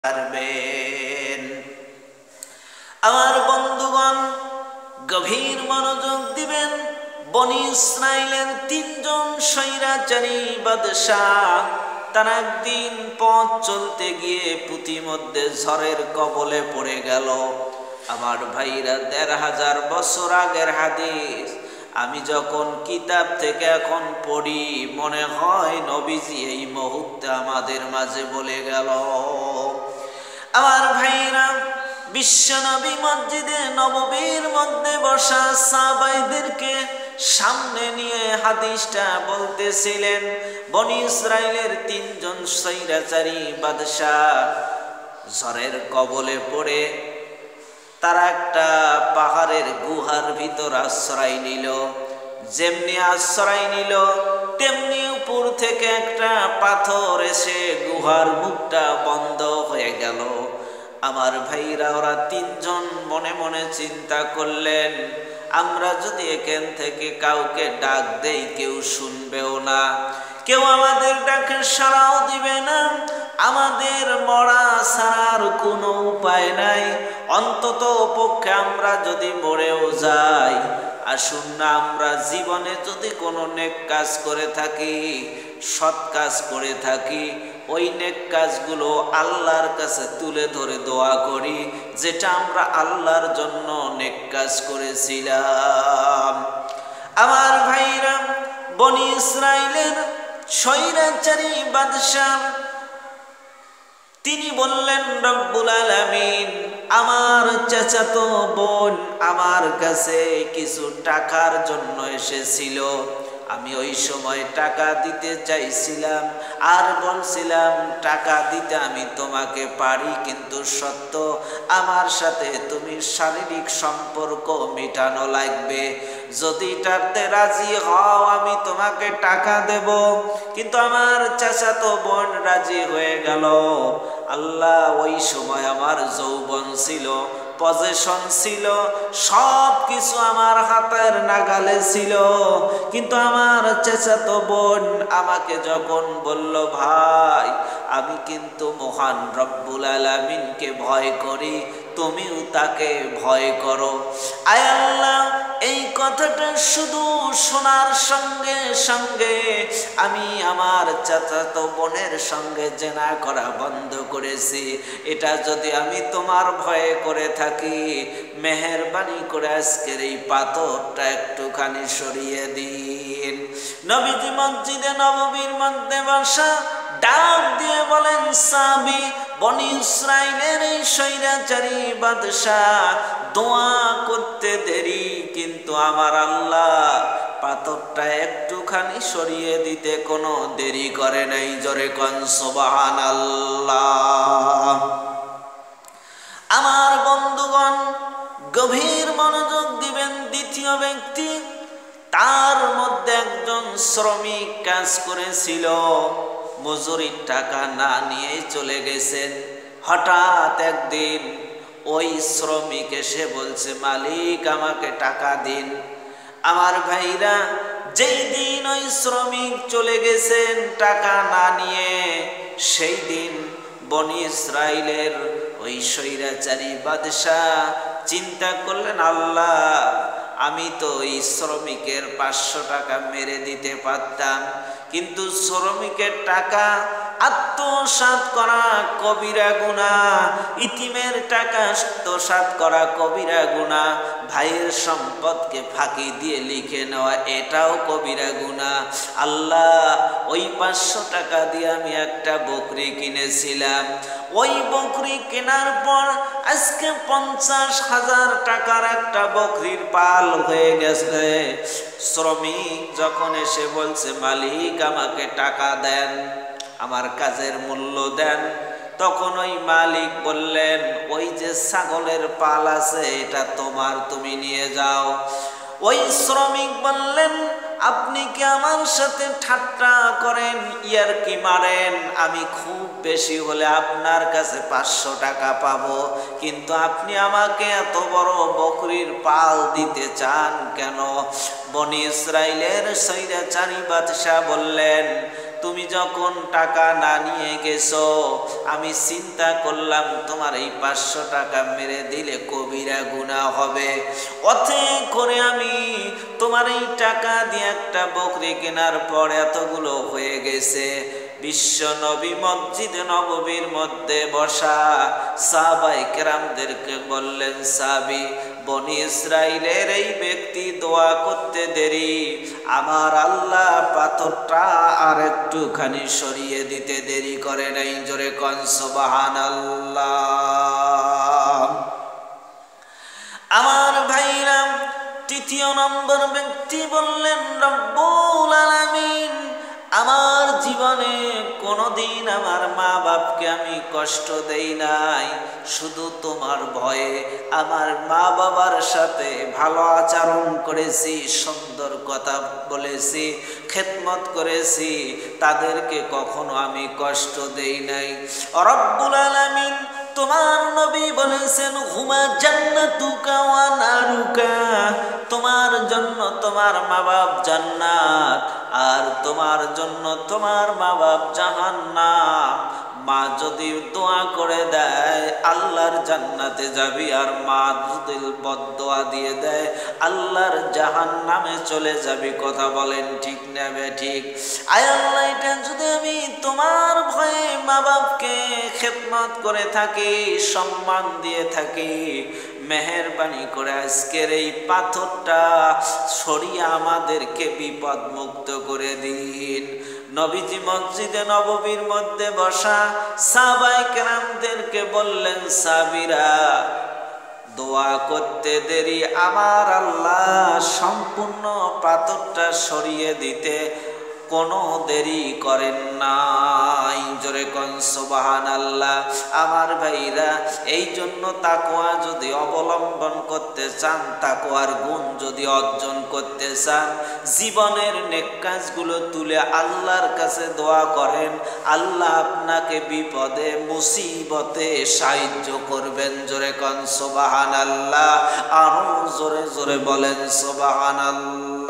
পারবেন। আমার বন্ধুগণ, গভীর মনোযোগ দিবেন। বনি ইসরাইলের তিনজন স্বৈরাচারী বাদশাহ তারা একদিন পথ চলতে গিয়ে পুঁথিমধ্যে ঝড়ের কবলে পড়ে গেল। আমার ভাইরা, ১৫০০ বছর আগের হাদিস আমি যখন কিতাব থেকে এখন পড়ি, মনে হয় নবীজি এই মুহূর্তে আমাদের মাঝে বলে গেল। আমার ভাইরা, বিশ্বনবী মসজিদে নববীর মধ্যে বসা সাহাবাইদেরকে সামনে নিয়ে হাদিসটা বলতেছিলেন। বনি ইসরাইলের তিনজন স্বৈরাচারী বাদশাহ ঝড়ের কবলে পড়ে তারা একটা পাহাড়ের গুহার ভিতর আশ্রয় নিল। যেমনি আশ্রয় নিল, তেমনি উপর থেকে একটা পাথর এসে গুহার মুখটা বন্ধ হয়ে গেল। আমার ভাইরা, ওরা তিনজন মনে মনে চিন্তা করলেন, আমরা যদি এখান থেকে কাউকে ডাক দেই কেউ শুনবেও না, কেউ আমাদের ডাকে সাড়াও দিবে না, আমাদের মরা ছাড়ার কোনো উপায় নাই। অন্তত পক্ষে আমরা যদি মরেও যাই, আসুন না আমরা জীবনে যদি কোনো নেক কাজ করে থাকি, সৎ কাজ করে থাকি, ওই নেক কাজগুলো আল্লাহর কাছে তুলে ধরে দোয়া করি, যেটা আমরা আল্লাহর জন্য নেক কাজ করেছিলাম। আমার ভাইরা, বনি ইসরাইলের স্বৈরাচারী বাদশাহ তিনি বললেন, রব্বুল আলামিন, আমার চাচাতো বোন আমার কাছে কিছু টাকার জন্য এসেছিল। আমি ওই সময় টাকা দিতে চাইছিলাম আর বলছিলাম, টাকা দিতে আমি তোমাকে পারি, কিন্তু সত্য আমার সাথে তুমি শারীরিক সম্পর্ক মেটানো লাগবে। যদি তাতে রাজি হও আমি তোমাকে টাকা দেব। কিন্তু আমার চাচাতো বোন রাজি হয়ে গেল। আল্লাহ, ওই সময় আমার যৌবন ছিল, পজেশন ছিল, সব কিছু আমার হাতের নাগালে ছিল। কিন্তু আমার চাচাতো বোন আমাকে যখন বলল, ভাই আমি কিন্তু মহান রব্বুল আলামিনকে ভয় করি, তুমিও তাকে ভয় করো। আয় আল্লাহ, এই কথাটা শুধু শোনার সঙ্গে সঙ্গে আমি আমার চাচাতো বোনের সঙ্গে জেনা করা বন্ধ করেছি। এটা যদি আমি তোমার ভয়ে করে থাকি, মেহেরবানি করে আজকের এই পাথরটা একটুখানি সরিয়ে দিন। নবীজি মসজিদে নববীর মধ্যে বসা ডাক দিয়ে বলেন, সাহাবী, বনি ইসরাইলের এই স্বৈরাচারী বাদশাহ দোয়া করতে দেরি, কিন্তু আমার আল্লাহ পাথরটা একটুখানি সরিয়ে দিতে কোনো দেরি করে নাই। জোরে কোন সুবহানাল্লাহ। আমার বন্ধুগণ, গভীর মনোযোগ দিবেন। দ্বিতীয় ব্যক্তি, তার মধ্যে একজন শ্রমিক কাজ করেছিল, মজুরির টাকা না নিয়ে চলে গেছেন। হঠাৎ একদিন ওই শ্রমিক এসে বলছে, মালিক আমাকে টাকা দিন। আমার ভাইরা, যেই দিন ওই শ্রমিক চলে গেছেন টাকা না নিয়ে, সেই দিন বনি ইসরাইলের ওই স্বৈরাচারী বাদশাহ চিন্তা করলেন, আল্লাহ, আমি তো ওই শ্রমিকের ৫০০ টাকা মেরে দিতে পারতাম, কিন্তু শ্রমিকের টাকা আত্মসাৎ করা কবিরা গুনাহ, ইতিমের টাকা আত্মসাৎ করা কবিরা গুনাহ, ভাইয়ের সম্পদকে ফাঁকি দিয়ে লিখে নেওয়া এটাও কবিরা গুনাহ। আল্লাহ, ওই ৫০০ টাকা দিয়ে আমি একটা বকরি কিনেছিলাম। ওই বকরি কেনার পর আজকে ৫০,০০০ টাকার একটা বকরির পাল হয়ে গেছে। শ্রমিক যখন এসে বলছে, মালিক আমাকে টাকা দেন, আমার কাজের মূল্য দেন, তখন ওই মালিক বললেন, ওই যে ছাগলের পাল আছে এটা তোমার, তুমি নিয়ে যাও। ওই শ্রমিক বললেন, আপনি কি আমার সাথে ঠাট্টা করেন, ইয়ারকি মারেন? আমি খুব বেশি হলে আপনার কাছে ৫০০ টাকা পাবো, কিন্তু আপনি আমাকে এত বড় বকরির পাল দিতে চান কেন? বনি ইসরাইলের স্বৈরাচারী বাদশাহ বললেন, তুমি যখন টাকা না নিয়ে গেছো আমি চিন্তা করলাম তোমার এই 500 টাকা মেরে দিলে কবিরা গুনাহ হবে, অথে করে আমি তোমার এই টাকা দিয়ে একটা বকরি কেনার পর এতগুলো হয়ে গেছে। বিশ্ব নবী মসজিদে নববীর মধ্যে বসা সাহাবায়ে কেরামদেরকে বললেন, সাহাবী বনি ইসরাইলের এই ব্যক্তি দোয়া করতে দেরি, আমার আল্লাহ পাথরটা আর একটুখানি সরিয়ে দিতে দেরি করে নাই। জোরে কোন সুবহানাল্লাহ। আমার ভাইরা, তৃতীয় নম্বর ব্যক্তি বললেন, রব্বুল আলামিন আমার জীবনে কোনোদিন আমার মা বাপকে আমি কষ্ট দেই নাই, শুধু তোমার ভয়ে আমার মা বাবার সাথে ভালো আচরণ করেছি, সুন্দর কথা বলেছি, খেদমত করেছি, তাদেরকে কখনো আমি কষ্ট দেই নাই। রব্বুল আলামিন তোমার নবী বলেছেন, হুমা জান্নাতুকা ওয়া নারুকা, তোমার জন্য তোমার মা বাপ জান্নাত আর তোমার জন্য তোমার মা বাপ জাহান্নাম। মা যদি দোয়া করে দেয় আল্লাহর জান্নাতে যাবি, আর মা যদি বদদোয়া দিয়ে দেয় আল্লাহর জাহান্নামে চলে যাবি। কথা বলেন ঠিক না ঠিক? আয় আল্লাহ, এটা যদি আমি তোমার ভয়ে মা বাপকে খেদমত করে থাকি, সম্মান দিয়ে থাকি, মেহেরবানি করে আজকের এই পাথরটা সরিয়ে আমাদেরকে বিপদ মুক্ত করে দিন। নবীজি মসজিদে নববীর মধ্যে বসা সাহাবায়ে কেরামদেরকে বললেন, সাহাবীরা দোয়া করতে দেরি, আমার আল্লাহ সম্পূর্ণ পাথরটা সরিয়ে দিতে কোনো দেরি করেন নাই। জোরে কোন সুবহানাল্লাহ। আমার ভাইরা, এই জন্য তাকওয়া যদি অবলম্বন করতে চান, তাকওয়ার গুণ যদি অর্জন করতে চান, জীবনের নেক কাজগুলো তুলে আল্লাহর কাছে দোয়া করেন, আল্লাহ আপনাকে বিপদে মুসিবতে সাহায্য করবেন। জোরে কোন সুবহানাল্লাহ। আরো জোরে জোরে বলেন সুবহানাল্লাহ।